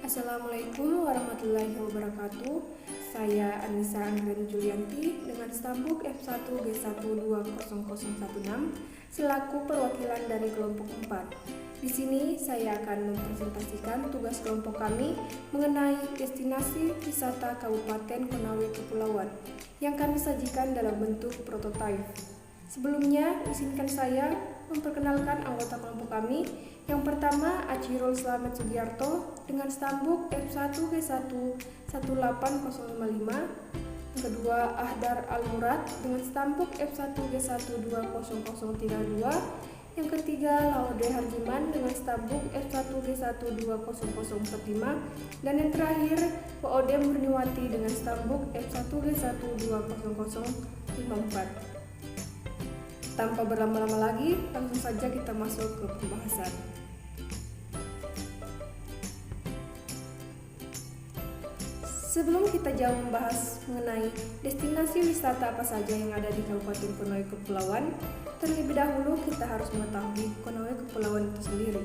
Assalamualaikum warahmatullahi wabarakatuh. Saya Anissa Anggreni Julianti dengan stambuk F1G1200016 selaku perwakilan dari kelompok 4. Di sini saya akan mempresentasikan tugas kelompok kami mengenai destinasi wisata Kabupaten Konawe Kepulauan yang kami sajikan dalam bentuk prototipe. Sebelumnya, izinkan saya memperkenalkan anggota kelompok kami. Yang pertama, Acirul Slamet Sugiarto dengan stambuk F1G11805. Yang kedua, Ahdar Al-Murad dengan stambuk F1G1200032. Yang ketiga, Laude Harjiman dengan stambuk F1G1200045. Dan yang terakhir, Ode Murniwati dengan stambuk F1G1200054. Tanpa berlama-lama lagi, langsung saja kita masuk ke pembahasan. Sebelum kita jauh membahas mengenai destinasi wisata apa saja yang ada di Kabupaten Konawe Kepulauan, terlebih dahulu kita harus mengetahui Konawe Kepulauan itu sendiri.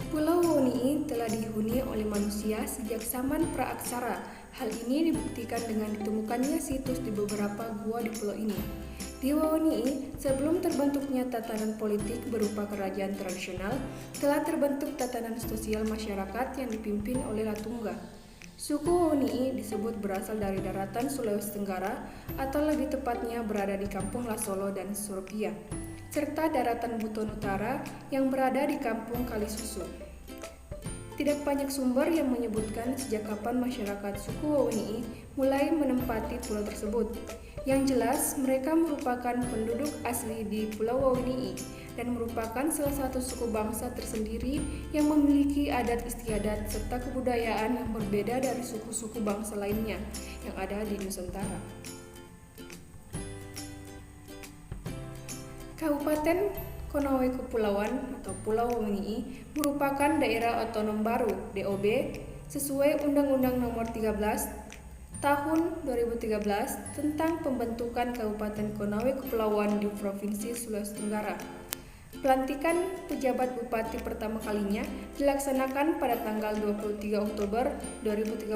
Pulau Wawoni'i telah dihuni oleh manusia sejak zaman praaksara. Hal ini dibuktikan dengan ditemukannya situs di beberapa gua di pulau ini. Di Wawoni'i, sebelum terbentuknya tatanan politik berupa kerajaan tradisional, telah terbentuk tatanan sosial masyarakat yang dipimpin oleh Latungga. Suku Wawoni'i disebut berasal dari daratan Sulawesi Tenggara atau lebih tepatnya berada di Kampung Lasolo dan Suropia, serta daratan Buton Utara yang berada di Kampung Kalisusu. Tidak banyak sumber yang menyebutkan sejak kapan masyarakat suku Wawoni'i mulai menempati pulau tersebut. Yang jelas, mereka merupakan penduduk asli di Pulau Wawoni'i dan merupakan salah satu suku bangsa tersendiri yang memiliki adat istiadat serta kebudayaan yang berbeda dari suku-suku bangsa lainnya yang ada di Nusantara. Kabupaten Konawe Kepulauan atau Pulau Wawoni'i merupakan daerah otonom baru (DOB) sesuai Undang-Undang Nomor 13 Tahun 2013 tentang pembentukan Kabupaten Konawe Kepulauan di Provinsi Sulawesi Tenggara. Pelantikan pejabat bupati pertama kalinya dilaksanakan pada tanggal 23 Oktober 2013.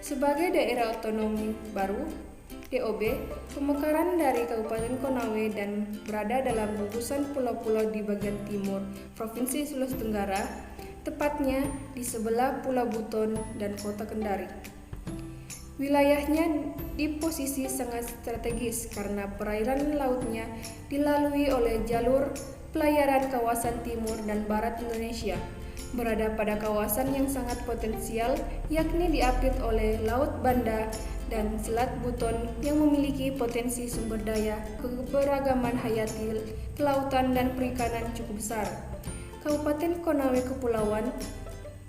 Sebagai daerah otonomi baru (DOB), pemekaran dari Kabupaten Konawe dan berada dalam gugusan pulau-pulau di bagian timur Provinsi Sulawesi Tenggara, tepatnya di sebelah Pulau Buton dan Kota Kendari. Wilayahnya di posisi sangat strategis karena perairan lautnya dilalui oleh jalur pelayaran kawasan timur dan barat Indonesia, berada pada kawasan yang sangat potensial yakni diapit oleh Laut Banda dan Selat Buton yang memiliki potensi sumber daya keberagaman hayati kelautan dan perikanan cukup besar. Kabupaten Konawe Kepulauan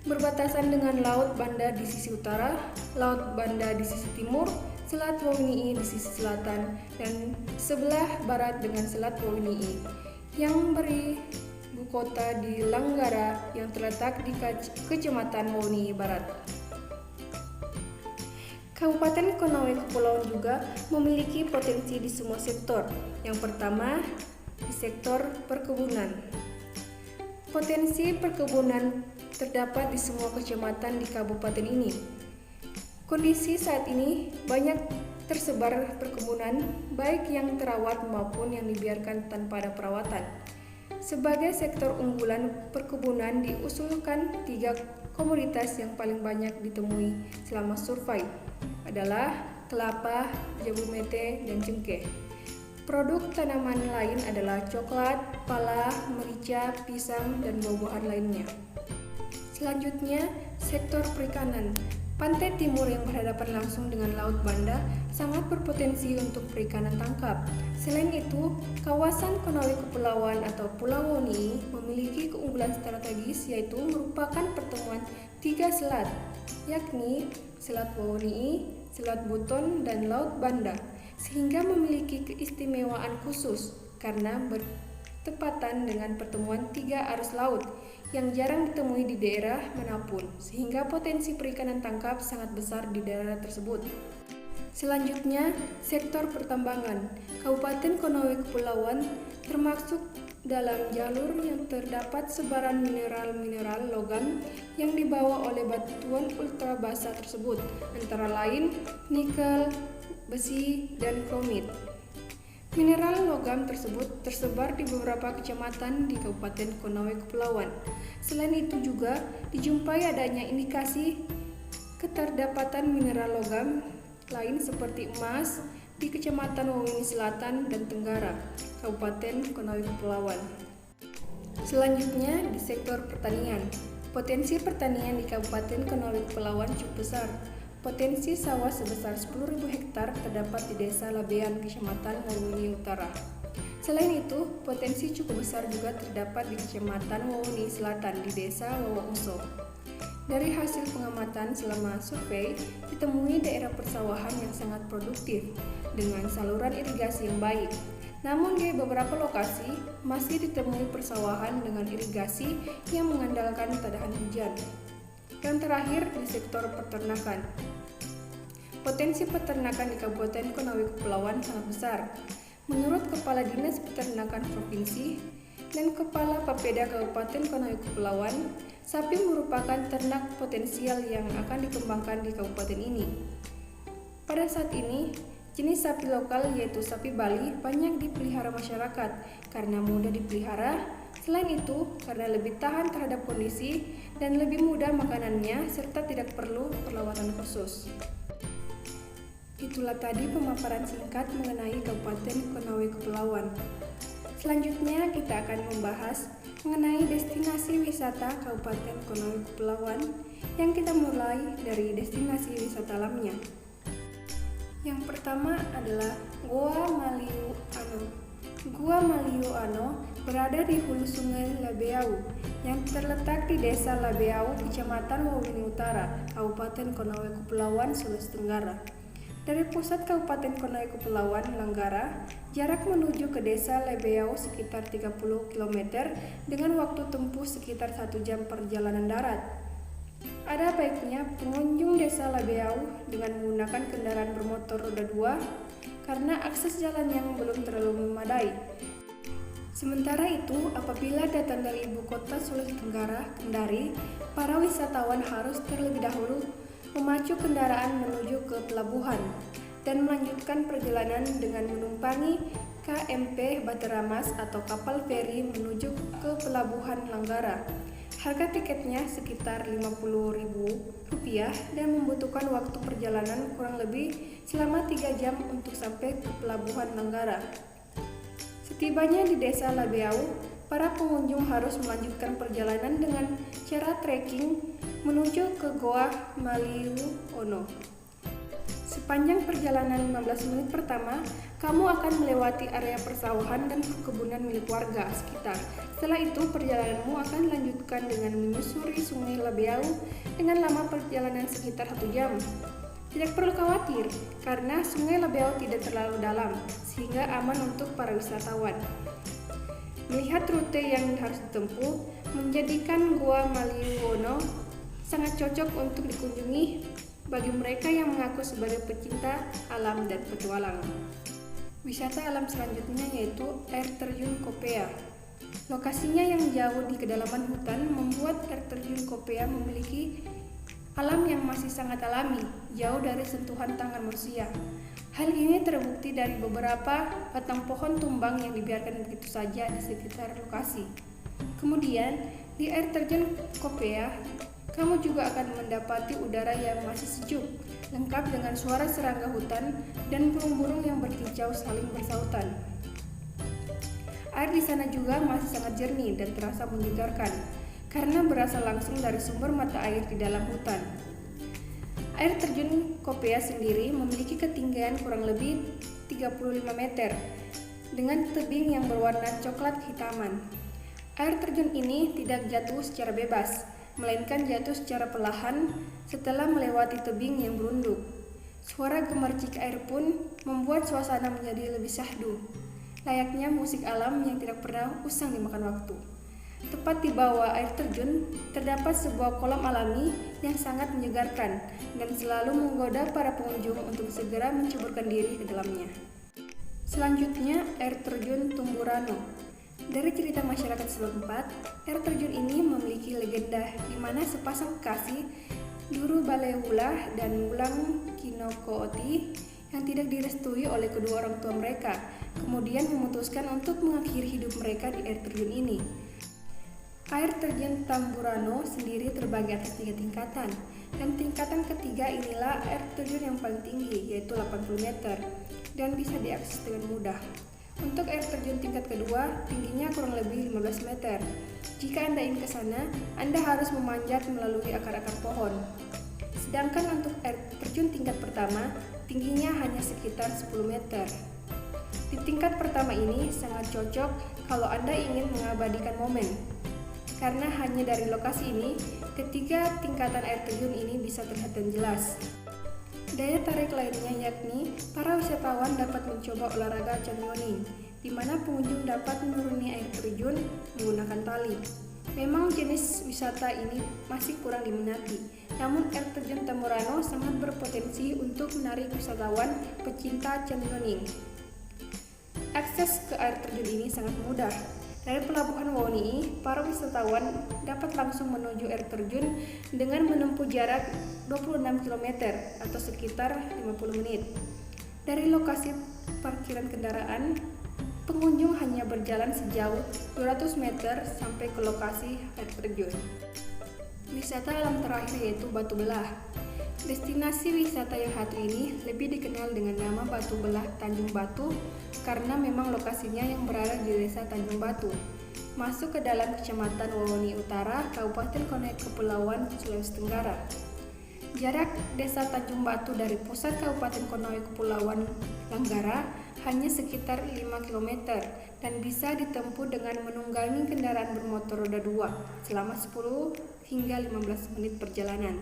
berbatasan dengan Laut Banda di sisi utara, Laut Banda di sisi timur, Selat Wawoni'i di sisi selatan, dan sebelah barat dengan Selat Wawoni'i yang beribu kota di Langgara yang terletak di Kecamatan Wawoni'i Barat. Kabupaten Konawe Kepulauan juga memiliki potensi di semua sektor. Yang pertama, di sektor perkebunan. Potensi perkebunan terdapat di semua kecamatan di kabupaten ini. Kondisi saat ini banyak tersebar perkebunan, baik yang terawat maupun yang dibiarkan tanpa ada perawatan. Sebagai sektor unggulan perkebunan diusulkan 3 komoditas yang paling banyak ditemui selama survei adalah kelapa, jambu mete, dan cengkeh. Produk tanaman lain adalah coklat, pala, merica, pisang, dan buah-buahan lainnya. Selanjutnya, sektor perikanan. Pantai timur yang berhadapan langsung dengan Laut Banda sangat berpotensi untuk perikanan tangkap. Selain itu, kawasan Konawe Kepulauan atau Pulau Wawoni'i memiliki keunggulan strategis yaitu merupakan pertemuan 3 selat, yakni Selat Wawoni'i, Selat Buton, dan Laut Banda, sehingga memiliki keistimewaan khusus karena bertepatan dengan pertemuan 3 arus laut yang jarang ditemui di daerah manapun, sehingga potensi perikanan tangkap sangat besar di daerah tersebut. Selanjutnya, sektor pertambangan. Kabupaten Konawe Kepulauan termasuk Dalam jalur yang terdapat sebaran mineral-mineral logam yang dibawa oleh batuan ultra basa tersebut, antara lain nikel, besi, dan kromit. Mineral logam tersebut tersebar di beberapa kecamatan di Kabupaten Konawe Kepulauan. Selain itu juga dijumpai adanya indikasi keterdapatan mineral logam lain seperti emas di Kecamatan Wawengi Selatan dan Tenggara, Kabupaten Konawe Kepulauan. Selanjutnya di sektor pertanian. Potensi pertanian di Kabupaten Konawe Kepulauan cukup besar. Potensi sawah sebesar 10.000 hektar terdapat di Desa Labean, Kecamatan Wawengi Utara. Selain itu, potensi cukup besar juga terdapat di Kecamatan Wawengi Selatan di Desa Wawauso. Dari hasil pengamatan selama survei, ditemui daerah persawahan yang sangat produktif dengan saluran irigasi yang baik. Namun di beberapa lokasi masih ditemui persawahan dengan irigasi yang mengandalkan tadahan hujan. Dan terakhir di sektor peternakan. Potensi peternakan di Kabupaten Konawe Kepulauan sangat besar. Menurut Kepala Dinas Peternakan Provinsi dan Kepala Bapeda Kabupaten Konawe Kepulauan, sapi merupakan ternak potensial yang akan dikembangkan di kabupaten ini. Pada saat ini, jenis sapi lokal yaitu sapi Bali banyak dipelihara masyarakat karena mudah dipelihara. Selain itu, karena lebih tahan terhadap kondisi dan lebih mudah makanannya serta tidak perlu perawatan khusus. Itulah tadi pemaparan singkat mengenai Kabupaten Konawe Kepulauan. Selanjutnya kita akan membahas mengenai destinasi wisata Kabupaten Konawe Kepulauan yang kita mulai dari destinasi wisata alamnya. Yang pertama adalah Goa Maliu Ano. Gua Maliu Ano berada di hulu sungai Labeau yang terletak di Desa Labeau, Kecamatan Wawengi Utara, Kabupaten Konawe Kepulauan, Sulawesi Tenggara. Dari pusat Kabupaten Konawe Kepulauan, Langgara, jarak menuju ke Desa Labeau sekitar 30 km dengan waktu tempuh sekitar 1 jam perjalanan darat. Ada baiknya pengunjung Desa Labeau dengan menggunakan kendaraan bermotor roda 2 karena akses jalan yang belum terlalu memadai. Sementara itu, apabila datang dari ibu kota Sulawesi Tenggara, Kendari, para wisatawan harus terlebih dahulu memacu kendaraan menuju ke pelabuhan dan melanjutkan perjalanan dengan menumpangi KMP Bateramas atau kapal feri menuju ke pelabuhan Langgara. Harga tiketnya sekitar Rp50.000 dan membutuhkan waktu perjalanan kurang lebih selama 3 jam untuk sampai ke pelabuhan Langgara. Setibanya di Desa Labeau, para pengunjung harus melanjutkan perjalanan dengan cara trekking menuju ke Goa Maliu Ono. Sepanjang perjalanan 15 menit pertama, kamu akan melewati area persawahan dan perkebunan milik warga sekitar. Setelah itu, perjalananmu akan dilanjutkan dengan menyusuri sungai Labeau dengan lama perjalanan sekitar 1 jam. Tidak perlu khawatir, karena sungai Labeau tidak terlalu dalam, sehingga aman untuk para wisatawan. Melihat rute yang harus ditempuh, menjadikan Goa Maliu Ono sangat cocok untuk dikunjungi bagi mereka yang mengaku sebagai pecinta alam dan petualang. Wisata alam selanjutnya yaitu air terjun Kopea. Lokasinya yang jauh di kedalaman hutan membuat air terjun Kopea memiliki alam yang masih sangat alami, jauh dari sentuhan tangan manusia. Hal ini terbukti dari beberapa batang pohon tumbang yang dibiarkan begitu saja di sekitar lokasi. Kemudian, di air terjun Kopea, kamu juga akan mendapati udara yang masih sejuk, lengkap dengan suara serangga hutan dan burung-burung yang berkicau saling bersautan. Air di sana juga masih sangat jernih dan terasa menyegarkan, karena berasal langsung dari sumber mata air di dalam hutan. Air terjun Kopea sendiri memiliki ketinggian kurang lebih 35 meter, dengan tebing yang berwarna coklat kehitaman. Air terjun ini tidak jatuh secara bebas, melainkan jatuh secara perlahan setelah melewati tebing yang berunduk. Suara gemercik air pun membuat suasana menjadi lebih syahdu, layaknya musik alam yang tidak pernah usang dimakan waktu. Tepat di bawah air terjun terdapat sebuah kolam alami yang sangat menyegarkan dan selalu menggoda para pengunjung untuk segera menceburkan diri ke dalamnya. Selanjutnya, air terjun Tumburano. Dari cerita masyarakat setempat, air terjun ini memiliki legenda di mana sepasang kekasih Duru Balewulah dan Wulang Kinokooti yang tidak direstui oleh kedua orang tua mereka, kemudian memutuskan untuk mengakhiri hidup mereka di air terjun ini. Air terjun Tamburano sendiri terbagi atas 3 tingkatan, dan tingkatan ketiga inilah air terjun yang paling tinggi, yaitu 80 meter, dan bisa diakses dengan mudah. Untuk air terjun tingkat kedua, tingginya kurang lebih 15 meter. Jika Anda ingin ke sana, Anda harus memanjat melalui akar-akar pohon. Sedangkan untuk air terjun tingkat pertama, tingginya hanya sekitar 10 meter. Di tingkat pertama ini sangat cocok kalau Anda ingin mengabadikan momen. Karena hanya dari lokasi ini, ketiga tingkatan air terjun ini bisa terlihat dan jelas. Daya tarik lainnya yakni para wisatawan dapat mencoba olahraga canyoning, di mana pengunjung dapat menuruni air terjun menggunakan tali. Memang jenis wisata ini masih kurang diminati, namun air terjun Tamburano sangat berpotensi untuk menarik wisatawan pecinta canyoning. Akses ke air terjun ini sangat mudah. Dari Pelabuhan Wonii, para wisatawan dapat langsung menuju air terjun dengan menempuh jarak 26 km atau sekitar 50 menit. Dari lokasi parkiran kendaraan, pengunjung hanya berjalan sejauh 200 meter sampai ke lokasi air terjun. Wisata alam terakhir yaitu Batu Belah. Destinasi wisata yang satu ini lebih dikenal dengan nama Batu Belah Tanjung Batu karena memang lokasinya yang berada di desa Tanjung Batu, masuk ke dalam Kecamatan Wawoni Utara, Kabupaten Konawe Kepulauan, Sulawesi Tenggara. Jarak desa Tanjung Batu dari pusat Kabupaten Konawe Kepulauan Langgara hanya sekitar 5 km dan bisa ditempuh dengan menunggangi kendaraan bermotor roda 2 selama 10 hingga 15 menit perjalanan.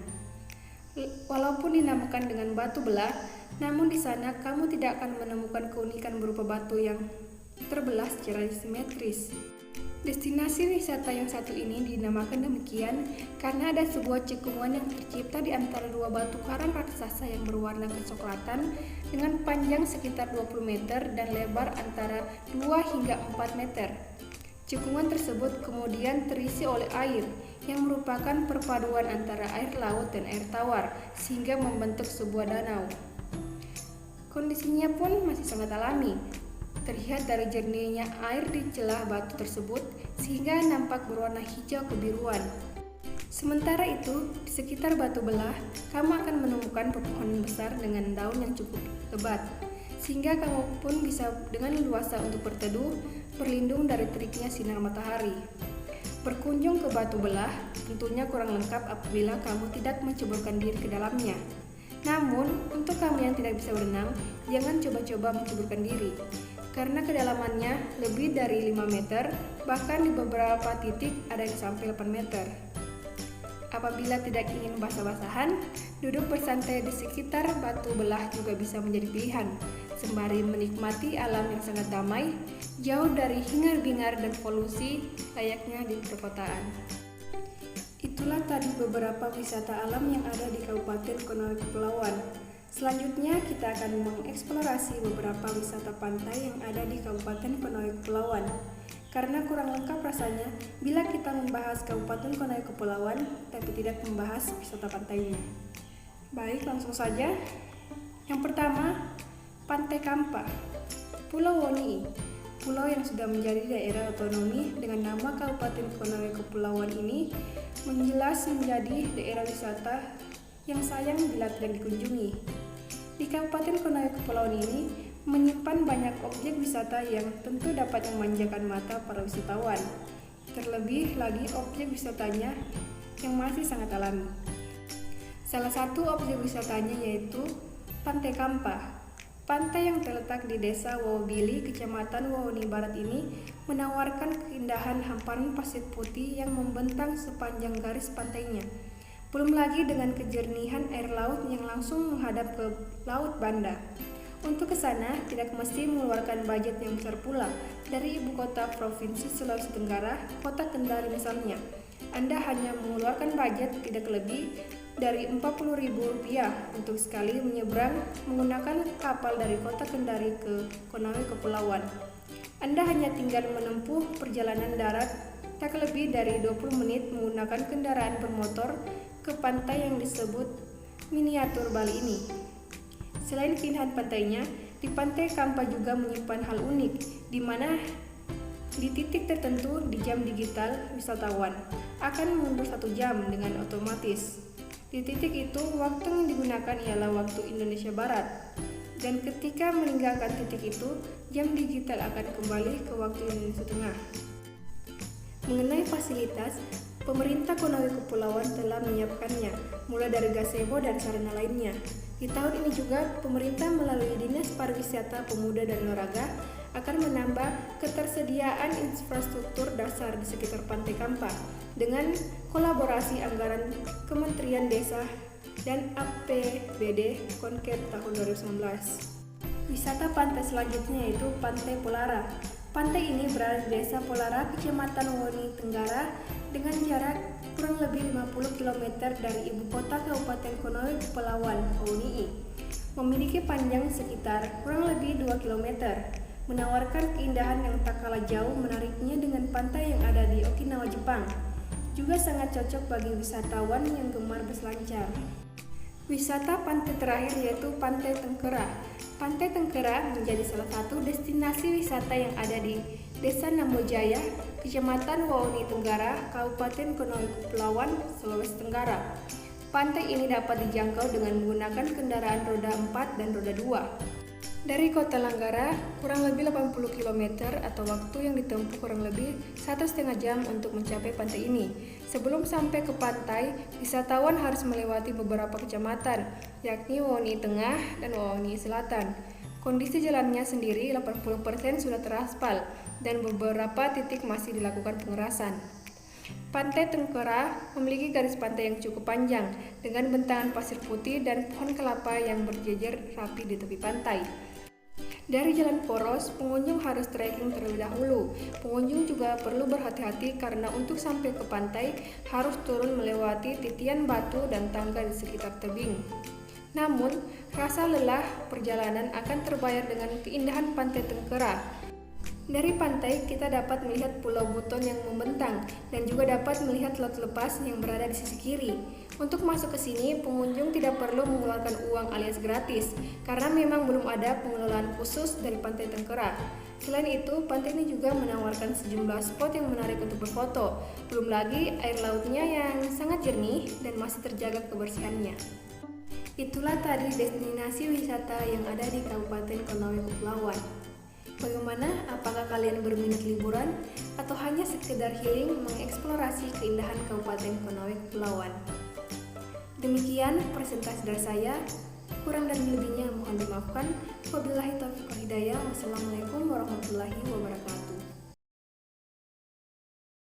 Walaupun dinamakan dengan Batu Belah, namun di sana kamu tidak akan menemukan keunikan berupa batu yang terbelah secara simetris. Destinasi wisata yang satu ini dinamakan demikian karena ada sebuah cekungan yang tercipta di antara dua batu karang raksasa yang berwarna kecoklatan dengan panjang sekitar 20 meter dan lebar antara 2 hingga 4 meter. Cekungan tersebut kemudian terisi oleh air yang merupakan perpaduan antara air laut dan air tawar sehingga membentuk sebuah danau. Kondisinya pun masih sangat alami. Terlihat dari jernihnya air di celah batu tersebut sehingga nampak berwarna hijau kebiruan. Sementara itu, di sekitar Batu Belah, kamu akan menemukan pepohonan besar dengan daun yang cukup lebat, sehingga kamu pun bisa dengan leluasa untuk berteduh, berlindung dari teriknya sinar matahari. Berkunjung ke Batu Belah tentunya kurang lengkap apabila kamu tidak menceburkan diri ke dalamnya. Namun, untuk kamu yang tidak bisa berenang, jangan coba-coba menceburkan diri, karena kedalamannya lebih dari 5 meter, bahkan di beberapa titik ada yang sampai 8 meter. Apabila tidak ingin basah-basahan, duduk bersantai di sekitar Batu Belah juga bisa menjadi pilihan, sembari menikmati alam yang sangat damai, jauh dari hingar-bingar dan polusi layaknya di perkotaan. Itulah tadi beberapa wisata alam yang ada di Kabupaten Konawe Kepulauan. Selanjutnya kita akan mengeksplorasi beberapa wisata pantai yang ada di Kabupaten Konawe Kepulauan. Karena kurang lengkap rasanya bila kita membahas Kabupaten Konawe Kepulauan tapi tidak membahas wisata pantainya. Baik, langsung saja. Yang pertama, Pantai Kampa, Pulau Wonii. Pulau yang sudah menjadi daerah otonomi dengan nama Kabupaten Konawe Kepulauan ini menjelas menjadi daerah wisata yang sayang bila tidak dikunjungi. Di Kabupaten Konawe Kepulauan ini menyimpan banyak objek wisata yang tentu dapat memanjakan mata para wisatawan. Terlebih lagi objek wisatanya yang masih sangat alami. Salah satu objek wisatanya yaitu Pantai Kampa. Pantai yang terletak di Desa Wawobili, Kecamatan Wawoni Barat ini menawarkan keindahan hamparan pasir putih yang membentang sepanjang garis pantainya. Belum lagi dengan kejernihan air laut yang langsung menghadap ke Laut Banda. Untuk ke sana tidak mesti mengeluarkan budget yang besar pula. Dari ibu kota Provinsi Sulawesi Tenggara, kota Kendari misalnya, Anda hanya mengeluarkan budget tidak lebih dari Rp40.000 untuk sekali menyeberang menggunakan kapal dari kota Kendari ke Konawe Kepulauan. Anda hanya tinggal menempuh perjalanan darat tak lebih dari 20 menit menggunakan kendaraan bermotor ke pantai yang disebut miniatur Bali ini. Selain keindahan pantainya, di Pantai Kampa juga menyimpan hal unik, di mana di titik tertentu di jam digital wisatawan akan mundur 1 jam dengan otomatis. Di titik itu, waktu yang digunakan ialah waktu Indonesia Barat. Dan ketika meninggalkan titik itu, jam digital akan kembali ke waktu Indonesia Tengah. Mengenai fasilitas, pemerintah Konawe Kepulauan telah menyiapkannya, mulai dari gazebo dan sarana lainnya. Di tahun ini juga, pemerintah melalui Dinas Pariwisata, Pemuda dan Olahraga akan menambah ketersediaan infrastruktur dasar di sekitar Pantai Kampa dengan kolaborasi anggaran Kementerian Desa dan APBD Konker tahun 2019. Wisata pantai selanjutnya yaitu Pantai Polara. Pantai ini berada di Desa Polara, Kecamatan Woni Tenggara dengan jarak kurang lebih 50 km dari ibu kota Kabupaten Konawe Kepulauan, Woni. Memiliki panjang sekitar kurang lebih 2 km, menawarkan keindahan yang tak kalah jauh menariknya dengan pantai yang ada di Okinawa, Jepang. Juga sangat cocok bagi wisatawan yang gemar berselancar. Wisata pantai terakhir yaitu Pantai Tengkera. Pantai Tengkera menjadi salah satu destinasi wisata yang ada di Desa Nambojaya, Kecamatan Woni Tenggara, Kabupaten Konawe Kepulauan, Sulawesi Tenggara. Pantai ini dapat dijangkau dengan menggunakan kendaraan roda 4 dan roda 2. Dari Kota Langgara, kurang lebih 80 km atau waktu yang ditempuh kurang lebih 1,5 jam untuk mencapai pantai ini. Sebelum sampai ke pantai, wisatawan harus melewati beberapa kecamatan, yakni Woni Tengah dan Woni Selatan. Kondisi jalannya sendiri 80% sudah teraspal dan beberapa titik masih dilakukan pengerasan. Pantai Tengkera memiliki garis pantai yang cukup panjang dengan bentangan pasir putih dan pohon kelapa yang berjejer rapi di tepi pantai. Dari jalan poros, pengunjung harus trekking terlebih dahulu. Pengunjung juga perlu berhati-hati karena untuk sampai ke pantai harus turun melewati titian batu dan tangga di sekitar tebing. Namun, rasa lelah perjalanan akan terbayar dengan keindahan Pantai Tengkera. Dari pantai, kita dapat melihat Pulau Buton yang membentang dan juga dapat melihat laut lepas yang berada di sisi kiri. Untuk masuk ke sini, pengunjung tidak perlu mengeluarkan uang alias gratis, karena memang belum ada pengelolaan khusus dari Pantai Tengkera. Selain itu, pantai ini juga menawarkan sejumlah spot yang menarik untuk berfoto. Belum lagi air lautnya yang sangat jernih dan masih terjaga kebersihannya. Itulah tadi destinasi wisata yang ada di Kabupaten Konawe Kepulauan. Bagaimana? Apakah kalian berminat liburan atau hanya sekedar healing mengeksplorasi keindahan Kabupaten Konawe Kepulauan? Demikian presentasi dari saya. Kurang dan lebihnya mohon dimaafkan. Wabillahi taufiq wal hidayah. Wassalamualaikum warahmatullahi wabarakatuh.